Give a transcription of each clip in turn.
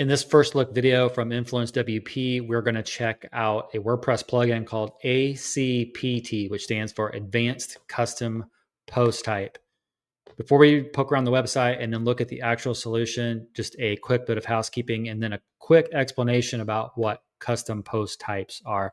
In this first look video from InfluenceWP, we're going to check out a WordPress plugin called ACPT, which stands for Advanced Custom Post Type. Before we poke around the website and then look at the actual solution, just a quick bit of housekeeping and then a quick explanation about what custom post types are.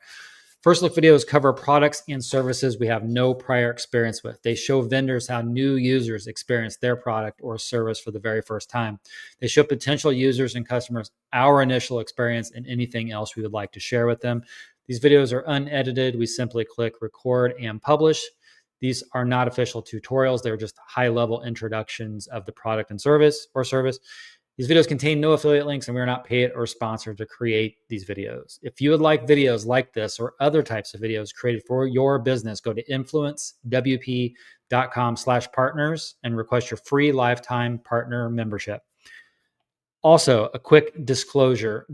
First look videos cover products and services we have no prior experience with. They show vendors how new users experience their product or service for the very first time. They show potential users and customers our initial experience and anything else we would like to share with them. These videos are unedited. We simply click record and publish. These are not official tutorials. They're just high-level introductions of the product and service. These videos contain no affiliate links, and we are not paid or sponsored to create these videos. If you would like videos like this or other types of videos created for your business, go to influencewp.com/partners and request your free lifetime partner membership. Also, a quick disclosure.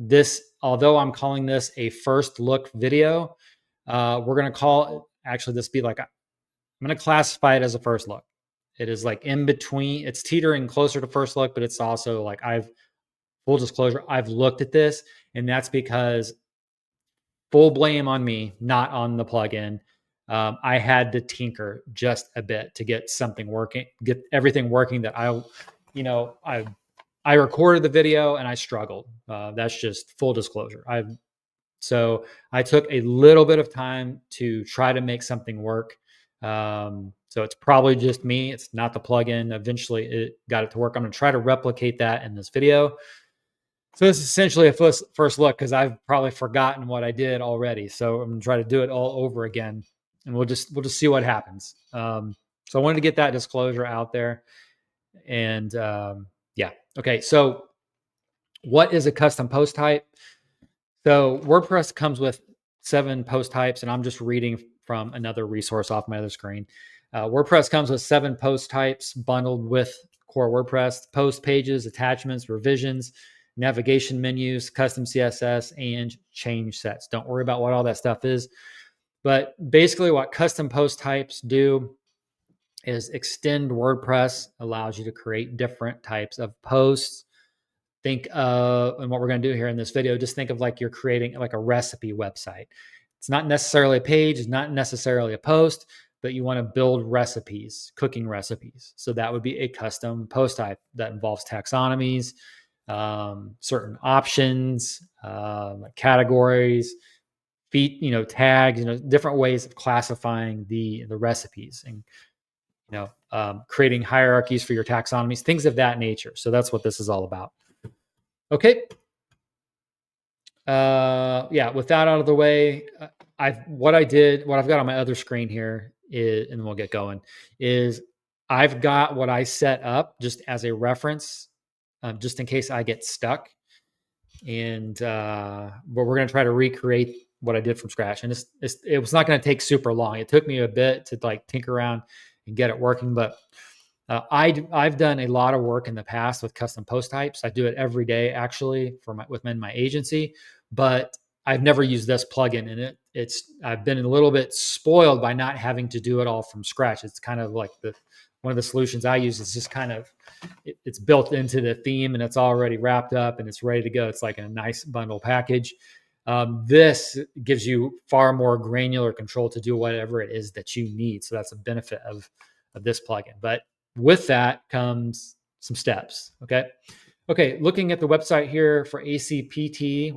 Although I'm calling this a first look video, we're going to I'm going to classify it as a first look. It is like in between. It's teetering closer to first look, but it's also like full disclosure, I've looked at this, and that's because full blame on me, not on the plugin. I had to tinker just a bit to get something working, get everything working that I recorded the video and I struggled. That's just full disclosure. So I took a little bit of time to try to make something work. So it's probably just me. It's not the plugin. Eventually it got it to work. I'm going to try to replicate that in this video. So this is essentially a first look because I've probably forgotten what I did already. So I'm going to try to do it all over again, and we'll just see what happens. So I wanted to get that disclosure out there. And yeah. Okay. So what is a custom post type? So WordPress comes with 7 post types, and I'm just reading from another resource off my other screen. WordPress comes with 7 post types bundled with core WordPress: post pages, attachments, revisions, navigation menus, custom CSS, and change sets. Don't worry about what all that stuff is. But basically what custom post types do is extend WordPress, allows you to create different types of posts. And what we're going to do here in this video, just think of like you're creating like a recipe website. It's not necessarily a page, it's not necessarily a post, but you want to build recipes, cooking recipes. So that would be a custom post type that involves taxonomies, certain options, like categories, tags, different ways of classifying the recipes and, creating hierarchies for your taxonomies, things of that nature. So that's what this is all about. Okay. With that out of the way, what I've got on my other screen here is, and we'll get going, is I've got what I set up just as a reference, just in case I get stuck. And, but we're going to try to recreate what I did from scratch. And it was not going to take super long. It took me a bit to like tinker around and get it working, but I've done a lot of work in the past with custom post types. I do it every day actually within my agency, but I've never used this plugin, and I've been a little bit spoiled by not having to do it all from scratch. It's kind of like one of the solutions I use is just kind of, it's built into the theme and it's already wrapped up and it's ready to go. It's like a nice bundle package. This gives you far more granular control to do whatever it is that you need. So that's a benefit of this plugin. But with that comes some steps. Okay. Looking at the website here for ACPT,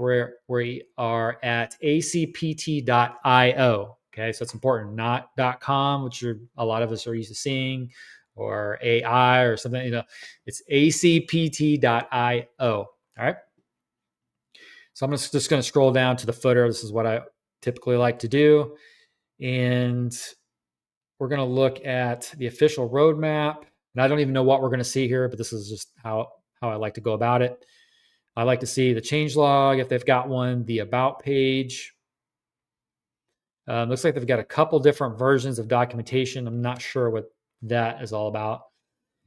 we are at acpt.io. Okay. So it's important, not .com, which a lot of us are used to seeing, or AI or something, it's acpt.io. All right. So I'm just going to scroll down to the footer. This is what I typically like to do. And we're going to look at the official roadmap. And I don't even know what we're going to see here, but this is just how I like to go about it. I like to see the changelog if they've got one, the about page. Looks like they've got a couple different versions of documentation. I'm not sure what that is all about.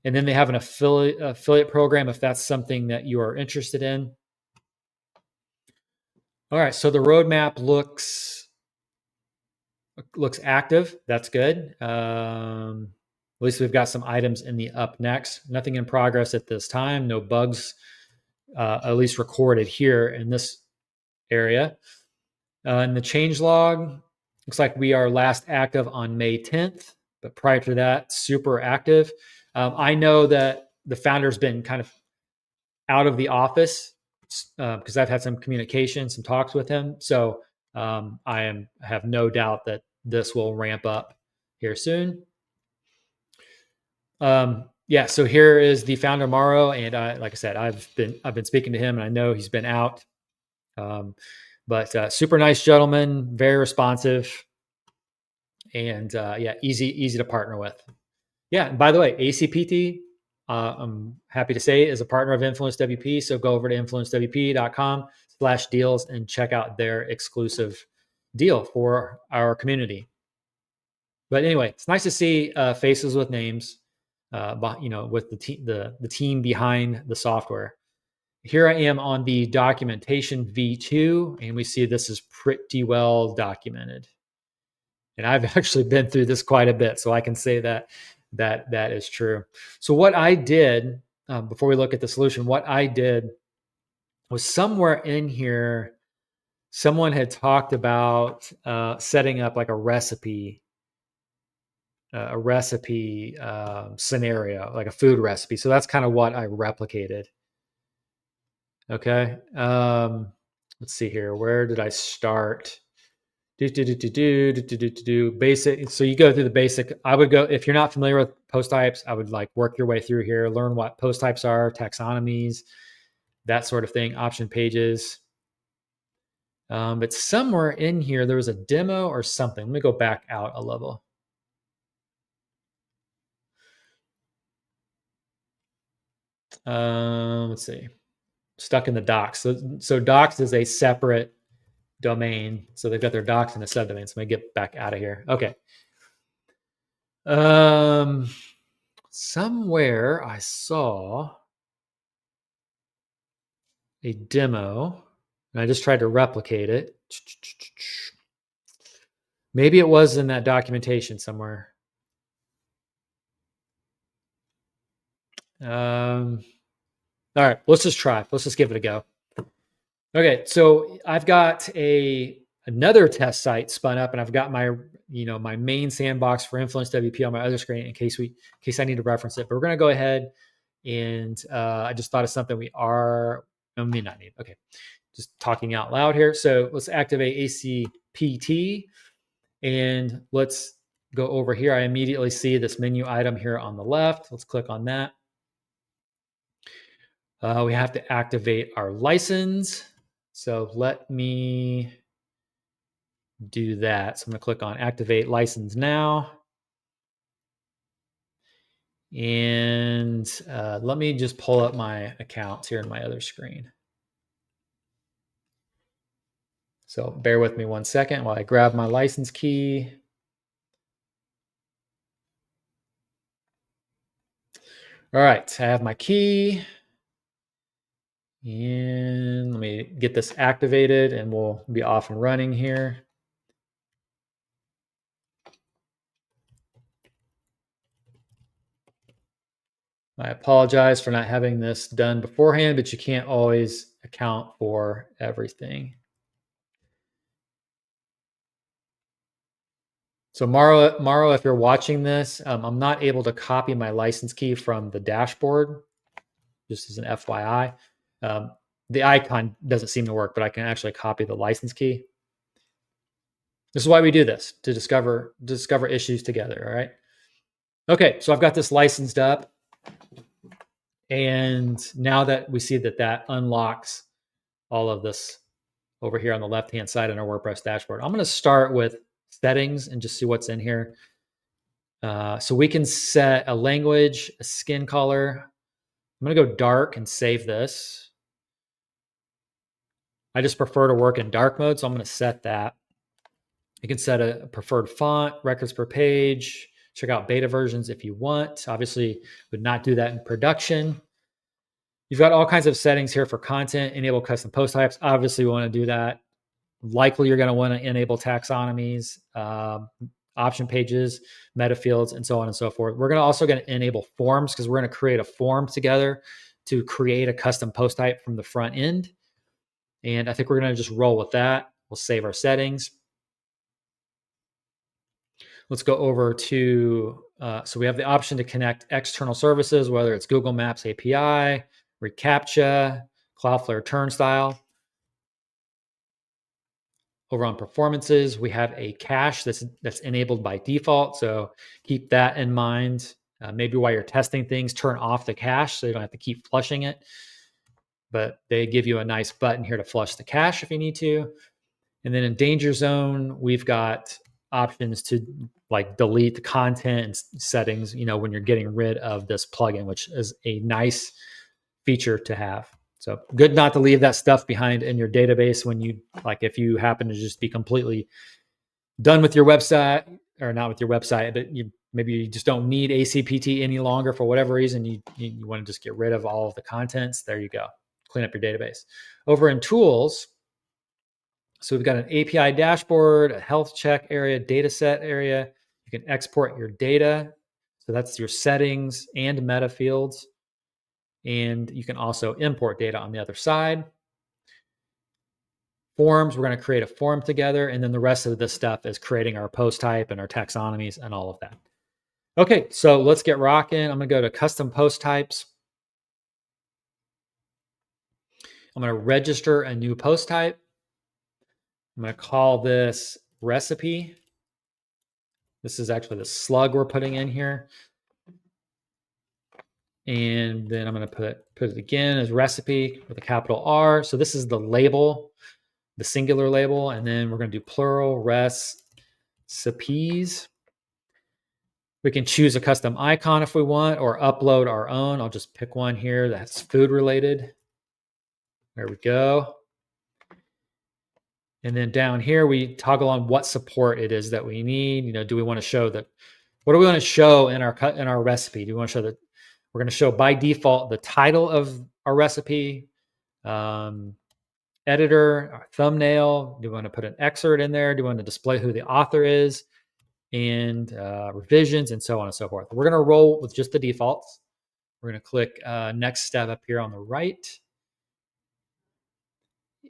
And then they have an affiliate program if that's something that you are interested in. All right, so the roadmap looks active. That's good. At least we've got some items in the up next. Nothing in progress at this time. No bugs at least recorded here in this area. In the change log, looks like we are last active on May 10th, but prior to that, super active. I know that the founder's been kind of out of the office because I've had some communication, some talks with him. So have no doubt that this will ramp up here soon. Yeah, so here is the founder Mauro, and like I said, I've been speaking to him, and I know he's been out, but super nice gentleman, very responsive, and yeah, easy to partner with. Yeah, and by the way, ACPT, I'm happy to say, is a partner of InfluenceWP. So go over to influencewp.com/deals and check out their exclusive deal for our community. But anyway, it's nice to see faces with names, with the team behind the software. Here I am on the documentation V2, and we see this is pretty well documented. And I've actually been through this quite a bit, so I can say that is true. So what I did, before we look at the solution, what I did was somewhere in here, someone had talked about setting up like a recipe scenario, like a food recipe. So that's kind of what I replicated. Okay. Let's see here. Where did I start? Basic. So you go through the basic. I would go, if you're not familiar with post types, I would like work your way through here, learn what post types are, taxonomies, that sort of thing, option pages. But somewhere in here, there was a demo or something. Let me go back out a level. Let's see. Stuck in the docs. So docs is a separate domain. So they've got their docs in a subdomain. So let me get back out of here. Okay. Somewhere I saw a demo and I just tried to replicate it. Maybe it was in that documentation somewhere. All right, let's just try. Let's just give it a go. Okay, so I've got another test site spun up, and I've got my my main sandbox for InfluenceWP on my other screen in case I need to reference it. But we're gonna go ahead and I just thought of something may not need. Okay, just talking out loud here. So let's activate ACPT, and let's go over here. I immediately see this menu item here on the left. Let's click on that. We have to activate our license. So let me do that. So I'm going to click on activate license now. And let me just pull up my accounts here in my other screen. So bear with me 1 second while I grab my license key. All right, I have my key. And let me get this activated and we'll be off and running here. I apologize for not having this done beforehand, but you can't always account for everything. So Mauro, if you're watching this, I'm not able to copy my license key from the dashboard, just as an FYI. The icon doesn't seem to work, but I can actually copy the license key. This is why we do this, to discover issues together, all right? Okay, so I've got this licensed up. And now that we see that unlocks all of this over here on the left-hand side in our WordPress dashboard, I'm going to start with settings and just see what's in here. So we can set a language, a skin color. I'm going to go dark and save this. I just prefer to work in dark mode, so I'm going to set that. You can set a preferred font, records per page. Check out beta versions if you want. Obviously, would not do that in production. You've got all kinds of settings here for content, enable custom post types. Obviously, we want to do that. Likely, you're going to want to enable taxonomies, option pages, meta fields, and so on and so forth. We're also going to enable forms because we're going to create a form together to create a custom post type from the front end. And I think we're going to just roll with that. We'll save our settings. Let's go over to, so we have the option to connect external services, whether it's Google Maps API, reCAPTCHA, Cloudflare Turnstile. Over on performances, we have a cache that's enabled by default. So keep that in mind. Maybe while you're testing things, turn off the cache so you don't have to keep flushing it. But they give you a nice button here to flush the cache if you need to. And then in danger zone, we've got options to like delete the content and settings, when you're getting rid of this plugin, which is a nice feature to have. So good not to leave that stuff behind in your database when if you happen to just be completely done with your website, or not with your website, but maybe you just don't need ACPT any longer for whatever reason. You want to just get rid of all of the contents. There you go. Clean up your database. Over in tools, so we've got an API dashboard, a health check area, data set area. You can export your data. So that's your settings and meta fields. And you can also import data on the other side. Forms, we're going to create a form together. And then the rest of this stuff is creating our post type and our taxonomies and all of that. Okay, so let's get rocking. I'm going to go to custom post types. I'm going to register a new post type. I'm going to call this recipe. This is actually the slug we're putting in here. And then I'm going to put it again as recipe with a capital R. So this is the label, the singular label. And then we're going to do plural recipes. We can choose a custom icon if we want, or upload our own. I'll just pick one here that's food related. There we go. And then down here, we toggle on what support it is that we need. Do we want to show that? What do we want to show in our recipe? Do we want to show that we're going to show by default the title of our recipe, editor, our thumbnail? Do we want to put an excerpt in there? Do we want to display who the author is, and revisions, and so on and so forth? We're going to roll with just the defaults. We're going to click next step up here on the right.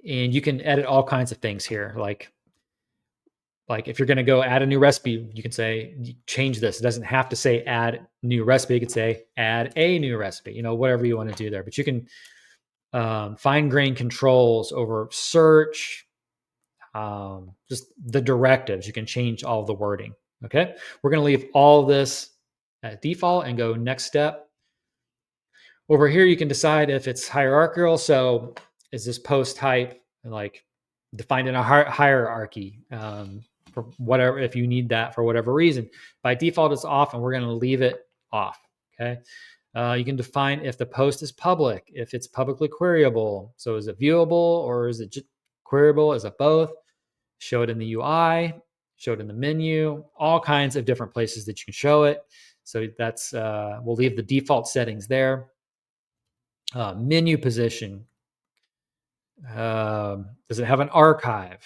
And you can edit all kinds of things here. Like if you're going to go add a new recipe, you can say, change this. It doesn't have to say add new recipe. You could say add a new recipe, whatever you want to do there. But you can fine-grain controls over search, just the directives. You can change all the wording. Okay. We're going to leave all this at default and go next step. Over here, you can decide if it's hierarchical. So is this post type defined in a hierarchy for whatever, if you need that for whatever reason? By default, it's off, and we're going to leave it off. Okay. You can define if the post is public, if it's publicly queryable. So is it viewable, or is it just queryable? Is it both? Show it in the UI, show it in the menu, all kinds of different places that you can show it. So that's, we'll leave the default settings there. Menu position. Does it have an archive?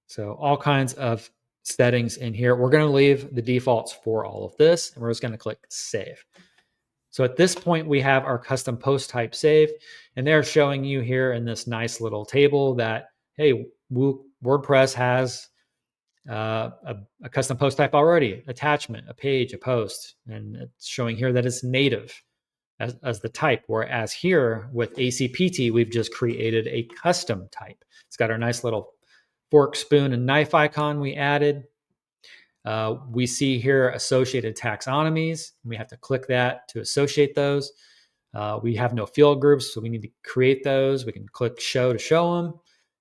So all kinds of settings in here. We're going to leave the defaults for all of this, and we're just going to click save. So at this point, we have our custom post type saved, and they're showing you here in this nice little table that, hey, WordPress has a custom post type already, attachment, a page, a post, and it's showing here that it's native as the type, whereas here with ACPT, we've just created a custom type. It's got our nice little fork, spoon, and knife icon we added. We see here associated taxonomies. We have to click that to associate those. We have no field groups, so we need to create those. We can click show to show them.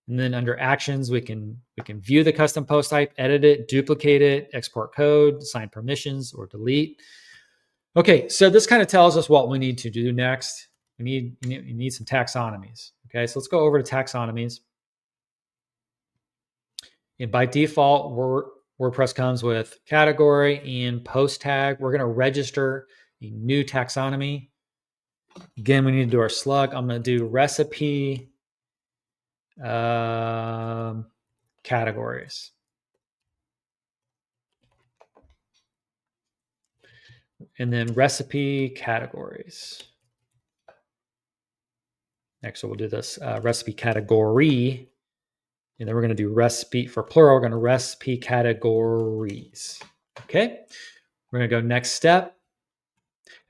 And then under actions, we can view the custom post type, edit it, duplicate it, export code, assign permissions, or delete. Okay, so this kind of tells us what we need to do next. We need some taxonomies. Okay, so let's go over to taxonomies. And by default, WordPress comes with category and post tag. We're going to register a new taxonomy. Again, we need to do our slug. I'm going to do recipe categories. And then recipe categories. Actually, we'll do this recipe category. And then we're going to do recipe for plural. We're going to recipe categories. Okay. We're going to go next step.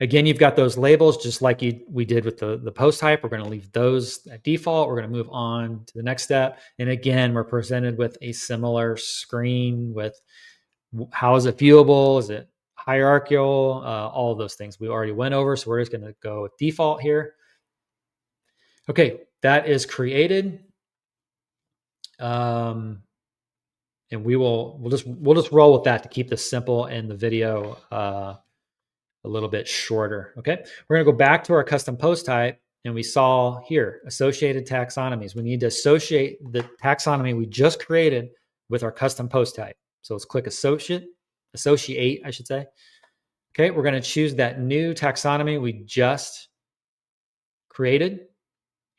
Again, you've got those labels just like we did with the post type. We're going to leave those at default. We're going to move on to the next step. And again, we're presented with a similar screen with how is it viewable? Is it hierarchical? All of those things we already went over. So we're just going to go with default here. Okay, that is created. And we'll just roll with that to keep this simple and the video a little bit shorter. Okay, we're gonna go back to our custom post type, and we saw here associated taxonomies. We need to associate the taxonomy we just created with our custom post type. So let's click associate, I should say. Okay, we're gonna choose that new taxonomy we just created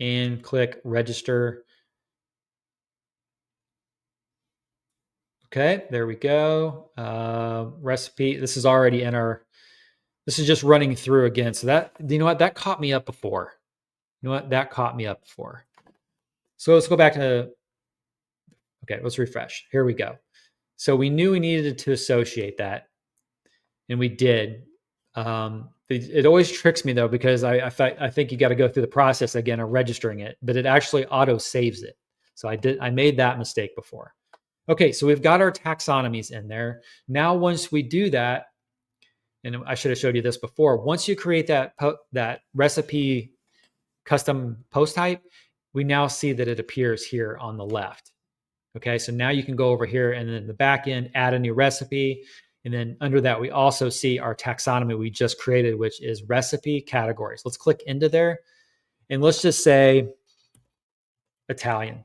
and click register. Okay, there we go. Recipe. This is already in our. This is just running through again. So that, you know what, that caught me up before. You know what, that caught me up before. So let's go back to. Okay, let's refresh. Here we go. So we knew we needed to associate that, and we did. It always tricks me though because I think you got to go through the process again of registering it, but it actually auto saves it. So I made that mistake before. Okay, so we've got our taxonomies in there. Now, once we do that, and I should have showed you this before, once you create that recipe custom post type, we now see that it appears here on the left. Okay, so now you can go over here and then in the back end, add a new recipe. And then under that, we also see our taxonomy we just created, which is recipe categories. Let's click into there. And let's just say Italian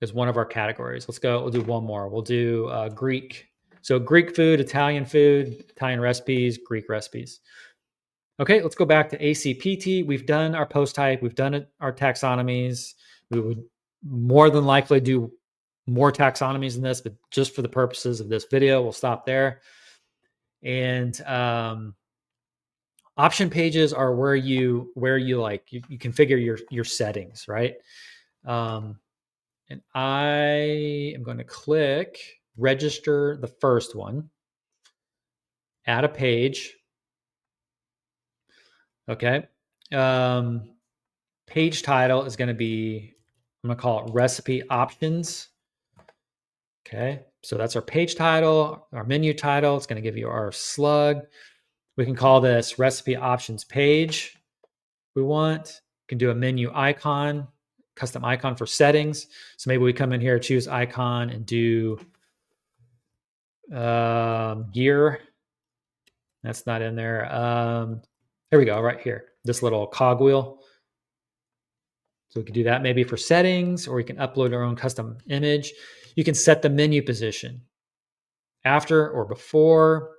is one of our categories. We'll do one more. We'll do Greek. So Greek food, Italian recipes, Greek recipes. Okay, let's go back to ACPT. We've done our post type. We've done our taxonomies. We would more than likely do more taxonomies in this, but just for the purposes of this video, we'll stop there. And option pages are where you configure your settings, right? And I am going to click register the first one, add a page. Okay. Page title is going to be, I'm going to call it recipe options. Okay. So that's our page title, our menu title. It's going to give you our slug. We can call this recipe options page. We can do a menu icon, custom icon for settings. So maybe we come in here, choose icon and do gear. That's not in there. Here we go, right here. This little cogwheel. So we can do that maybe for settings, or we can upload our own custom image. You can set the menu position after or before,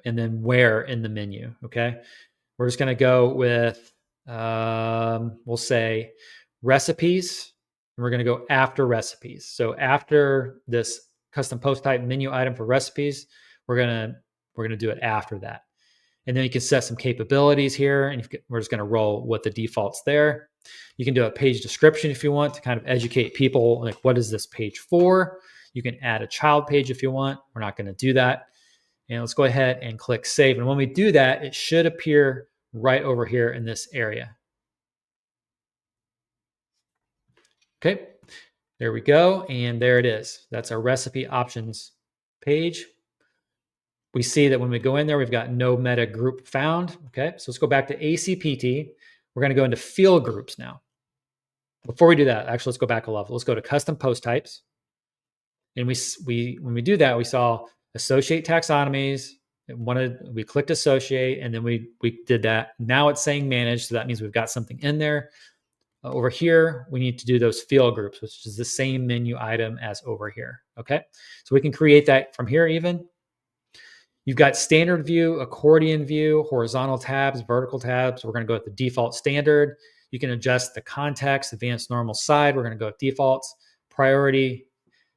and then where in the menu. Okay. We're just going to go with, we'll say recipes, and we're going to go after recipes. So after this custom post type menu item for recipes, we're going to do it after that. And then you can set some capabilities here, and we're just going to roll with the defaults there. You can do a page description if you want to kind of educate people, like what is this page for? You can add a child page if you want. We're not going to do that. And let's go ahead and click save. And when we do that, it should appear right over here in this area. Okay, there we go. And there it is. That's our recipe options page. We see that when we go in there, we've got no meta group found. Okay, so let's go back to ACPT. We're going to go into field groups now. Before we do that, actually, let's go back a level. Let's go to custom post types. And when we do that, we saw associate taxonomies. We clicked associate, and then we did that. Now it's saying manage, so that means we've got something in there. Over here, we need to do those field groups, which is the same menu item as over here. Okay, so we can create that from here even. You've got standard view, accordion view, horizontal tabs, vertical tabs. We're going to go with the default standard. You can adjust the context, advanced, normal, side. We're going to go with defaults, priority.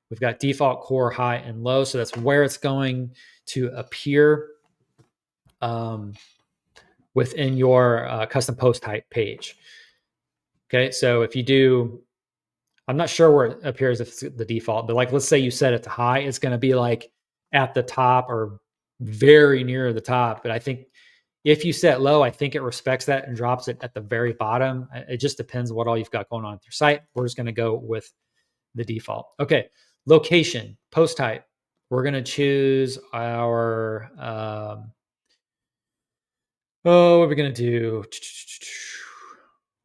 We've got default, core, high, and low. So that's where it's going to appear. within your custom post type page. Okay, so if you do, I'm not sure where it appears if it's the default, but like let's say you set it to high, it's going to be like at the top or very near the top. But I think if you set low, I think it respects that and drops it at the very bottom. It just depends what all you've got going on with your site. We're just going to go with the default. Okay, location, post type. We're going to choose our, what are we going to do?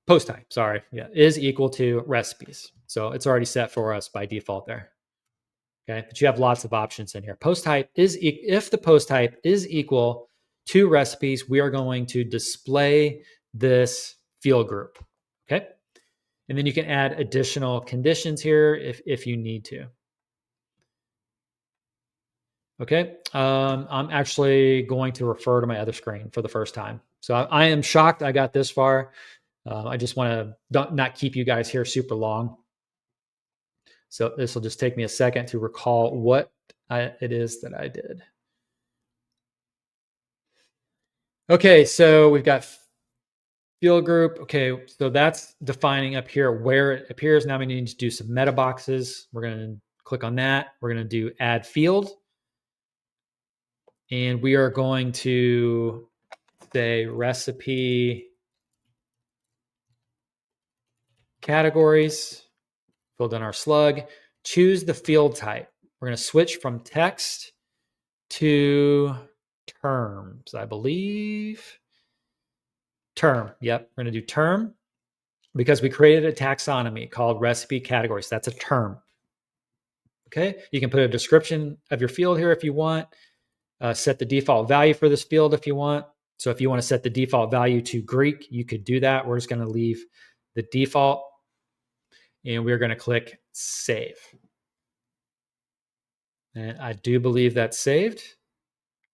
Post type, sorry. Yeah, is equal to recipes. So it's already set for us by default there. Okay, but you have lots of options in here. Post type is, if the post type is equal to recipes, we are going to display this field group. Okay, and then you can add additional conditions here if you need to. Okay, I'm actually going to refer to my other screen for the first time. So I am shocked I got this far. I just want to not keep you guys here super long. So this will just take me a second to recall what it is that I did. Okay, so we've got field group. Okay, so that's defining up here where it appears. Now we need to do some meta boxes. We're going to click on that. We're going to do add field. And we are going to say recipe categories, filled in our slug, choose the field type. We're going to switch from text to terms, I believe. Term. Yep. We're going to do term because we created a taxonomy called recipe categories. That's a term. Okay. You can put a description of your field here if you want. Set the default value for this field if you want. So if you want to set the default value to Greek, you could do that. We're just going to leave the default and we're going to click save. And I do believe that's saved,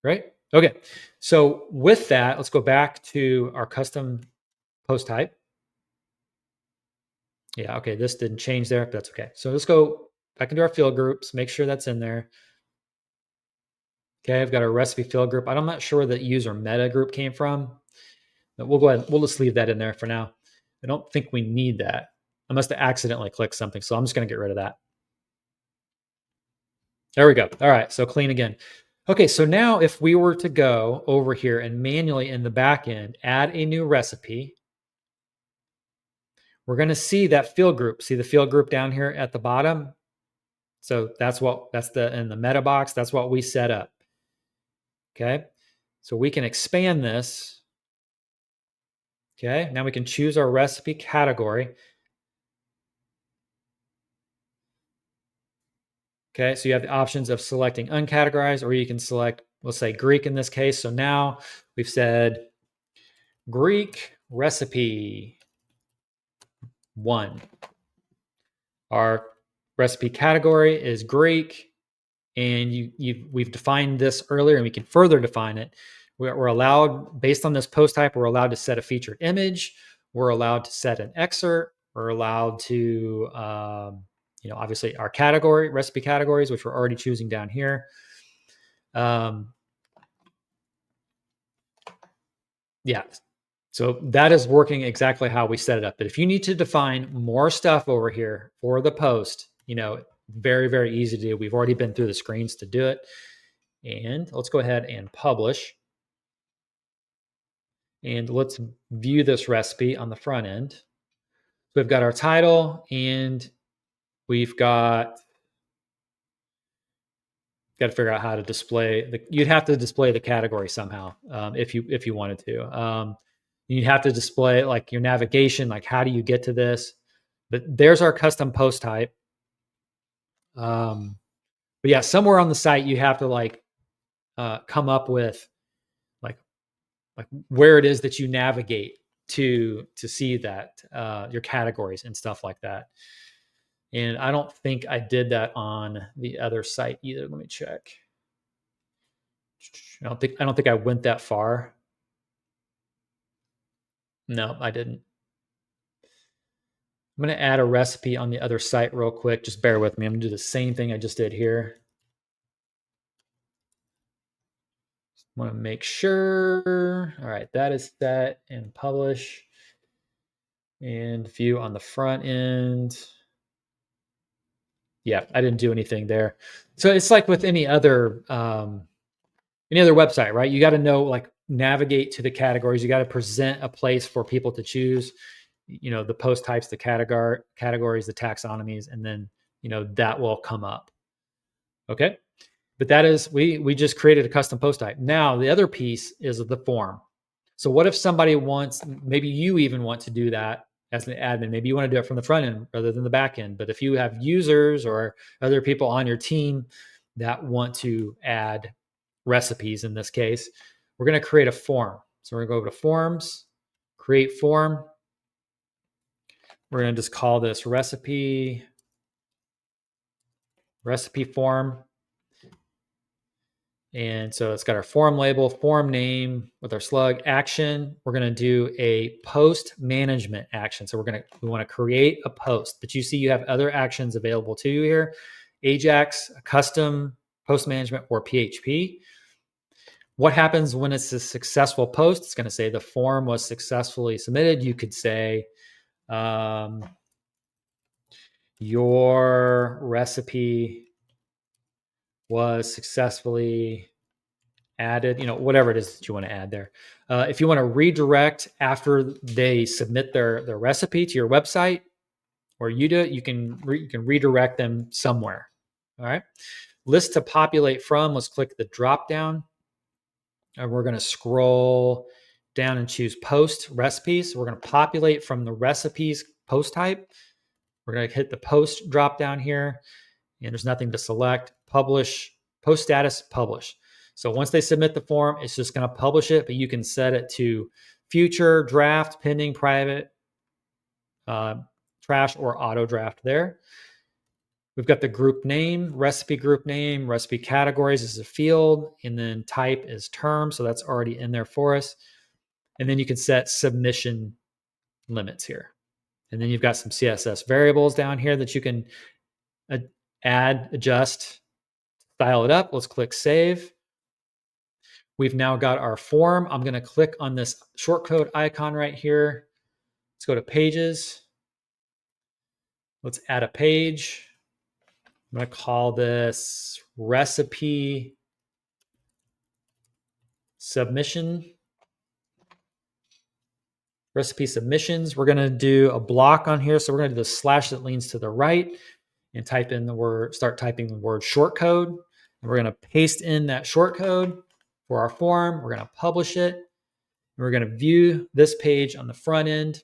right? Okay. So with that, let's go back to our custom post type. Yeah, okay, this didn't change there, but that's okay. So let's go back into our field groups, make sure that's in there. Okay, I've got our recipe field group. I'm not sure where the user meta group came from, but we'll go ahead, we'll just leave that in there for now. I don't think we need that. I must have accidentally clicked something, so I'm just gonna get rid of that. There we go. All right, so clean again. Okay, so now if we were to go over here and manually in the back end, add a new recipe, we're gonna see that field group. See the field group down here at the bottom? So that's in the meta box, that's what we set up. Okay, so we can expand this. Okay, now we can choose our recipe category. Okay, so you have the options of selecting uncategorized, or you can select, let's say Greek in this case. So now we've said Greek recipe 1. Our recipe category is Greek, and we've defined this earlier, and we can further define it. We're allowed, based on this post type, we're allowed to set a featured image. We're allowed to set an excerpt. We're allowed to, obviously our category, recipe categories, which we're already choosing down here. Yeah, so that is working exactly how we set it up. But if you need to define more stuff over here for the post, very, very easy to do. We've already been through the screens to do it. And let's go ahead and publish. And let's view this recipe on the front end. So we've got our title and we've got to figure out how to display you'd have to display the category somehow if you wanted to. You'd have to display like your navigation, like how do you get to this? But there's our custom post type. But yeah, somewhere on the site you have to come up with like where it is that you navigate to see that your categories and stuff like that. And I don't think I did that on the other site either. Let me check. I don't think I went that far. No, I didn't. I'm going to add a recipe on the other site real quick. Just bear with me. I'm going to do the same thing I just did here. Want to make sure. All right, that is set and publish and view on the front end. Yeah, I didn't do anything there. So it's like with any other website, right? You got to know, like, navigate to the categories. You got to present a place for people to choose, the post types, the categories, the taxonomies, and then, that will come up. Okay. But that is, we just created a custom post type. Now the other piece is the form. So what if somebody wants, maybe you even want to do that as an admin, maybe you want to do it from the front end rather than the back end. But if you have users or other people on your team that want to add recipes, in this case, we're going to create a form. So we're going to go over to forms, create form. We're going to just call this recipe form. And so it's got our form label, form name with our slug action. We're going to do a post management action. So we want to create a post, but you see you have other actions available to you here. Ajax, custom post management, or PHP. What happens when it's a successful post? It's going to say the form was successfully submitted. You could say your recipe was successfully added, whatever it is that you want to add there. If you want to redirect after they submit their recipe to your website, or you do it, you can redirect them somewhere. All right. List to populate from, let's click the drop down. And we're going to scroll down and choose post recipes. We're going to populate from the recipes post type. We're going to hit the post drop down here, and there's nothing to select. Publish, post status, publish. So once they submit the form, it's just going to publish it, but you can set it to future, draft, pending, private, trash, or auto draft there. We've got the group name, recipe categories is a field, and then type is term. So that's already in there for us. And then you can set submission limits here. And then you've got some CSS variables down here that you can add, adjust, style it up. Let's click save. We've now got our form. I'm going to click on this shortcode icon right here. Let's go to pages. Let's add a page. I'm going to call this recipe submission. Recipe submissions. We're going to do a block on here. So we're going to do the slash that leans to the right and start typing the word shortcode. And we're going to paste in that shortcode for our form. We're going to publish it. And we're going to view this page on the front end.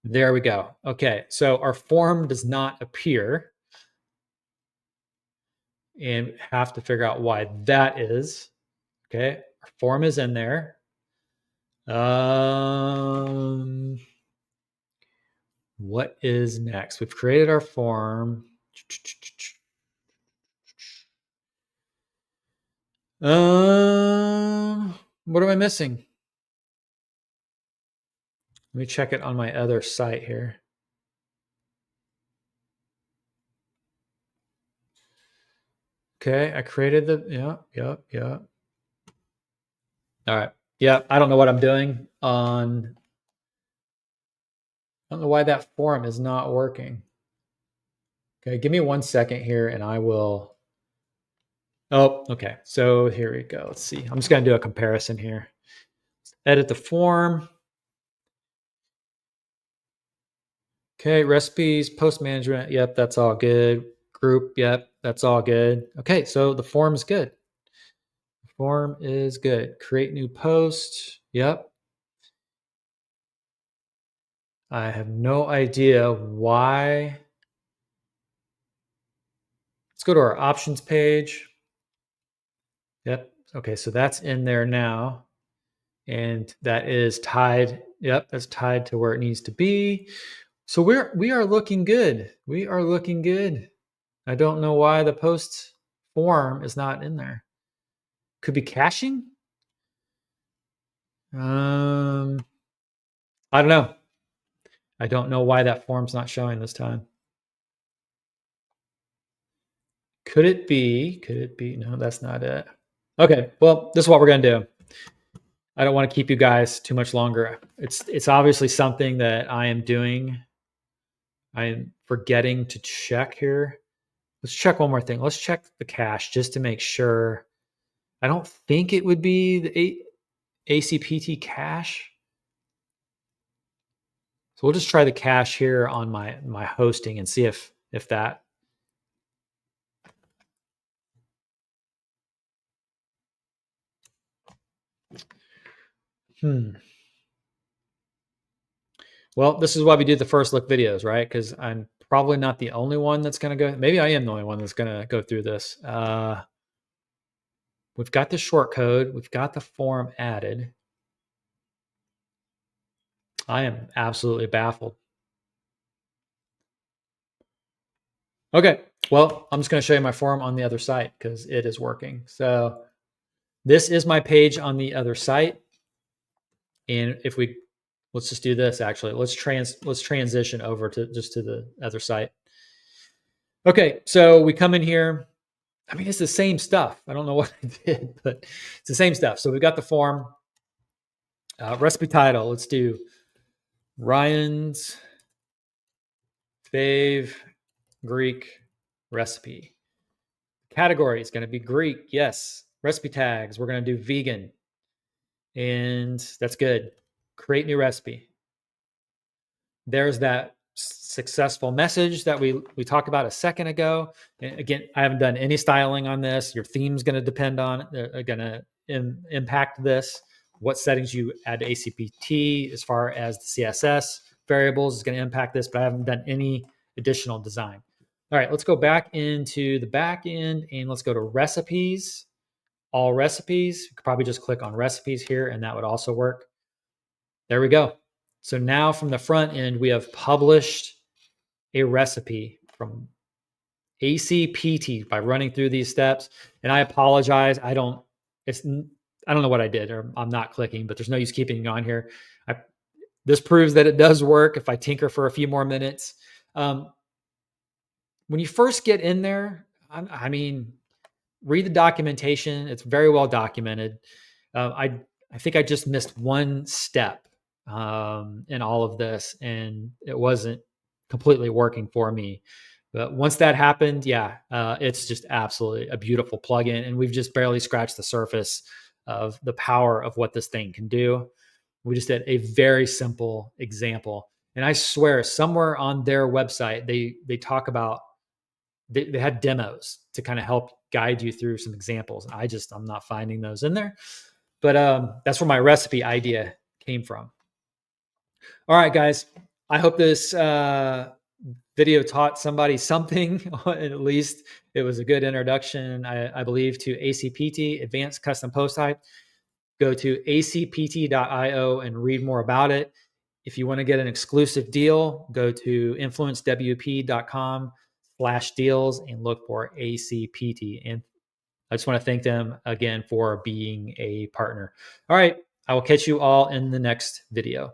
There we go. Okay, so our form does not appear, and have to figure out why that is. Okay, our form is in there. What is next? We've created our form. What am I missing? Let me check it on my other site here. Okay, I created yeah. All right. Yeah, I don't know what I'm doing I don't know why that form is not working. Okay, give me 1 second here and I will. Oh, okay. So here we go. Let's see. I'm just going to do a comparison here. Edit the form. Okay, recipes, post management. Yep, that's all good. Group. Yep, that's all good. Okay, so the form is good. The form is good. Create new post. Yep. I have no idea why. Let's go to our options page. Yep. Okay, so that's in there now. And that is tied. Yep, that's tied to where it needs to be. So we are looking good. We are looking good. I don't know why the post form is not in there. Could be caching. I don't know. I don't know why that form's not showing this time. Could it be? No, that's not it. Okay, well, this is what we're going to do. I don't want to keep you guys too much longer. It's obviously something that I am doing. I am forgetting to check here. Let's check one more thing. Let's check the cache just to make sure. I don't think it would be the ACPT cache. So we'll just try the cache here on my hosting and see if that. Well, this is why we do the first look videos, right? Because I'm probably not the only one that's going to go. Maybe I am the only one that's going to go through this. We've got the short code. We've got the form added. I am absolutely baffled. Okay, well, I'm just going to show you my form on the other site because it is working. So this is my page on the other site. And if we, let's just do this actually. Let's transition over to the other site. Okay, so we come in here. I mean, it's the same stuff. I don't know what I did, but it's the same stuff. So we've got the form, recipe title. Let's do Ryan's fave Greek recipe. Category is going to be Greek. Yes. Recipe tags. We're going to do vegan. And that's good. Create new recipe. There's that successful message that we talked about a second ago. And again, I haven't done any styling on this. Your theme's going to depend on, going to impact this. What settings you add to ACPT as far as the CSS variables is going to impact this, but I haven't done any additional design. All right, let's go back into the back end and let's go to recipes, all recipes. You could probably just click on recipes here and that would also work. There we go. So now from the front end, we have published a recipe from ACPT by running through these steps. And I apologize. I don't know what I did, or I'm not clicking, but there's no use keeping it on here. This proves that it does work if I tinker for a few more minutes. When you first get in there, I mean, read the documentation. It's very well documented. I think I just missed one step in all of this, and it wasn't completely working for me. But once that happened, yeah, it's just absolutely a beautiful plugin, and we've just barely scratched the surface of the power of what this thing can do. We just did a very simple example, and I swear somewhere on their website they talk about they had demos to kind of help guide you through some examples. I'm not finding those in there, but that's where my recipe idea came from. All right, guys, I hope this video taught somebody something. At least it was a good introduction, I believe, to ACPT, Advanced Custom Post Type. Go to acpt.io and read more about it. If you want to get an exclusive deal, go to influencewp.com/deals and look for ACPT. And I just want to thank them again for being a partner. All right, I will catch you all in the next video.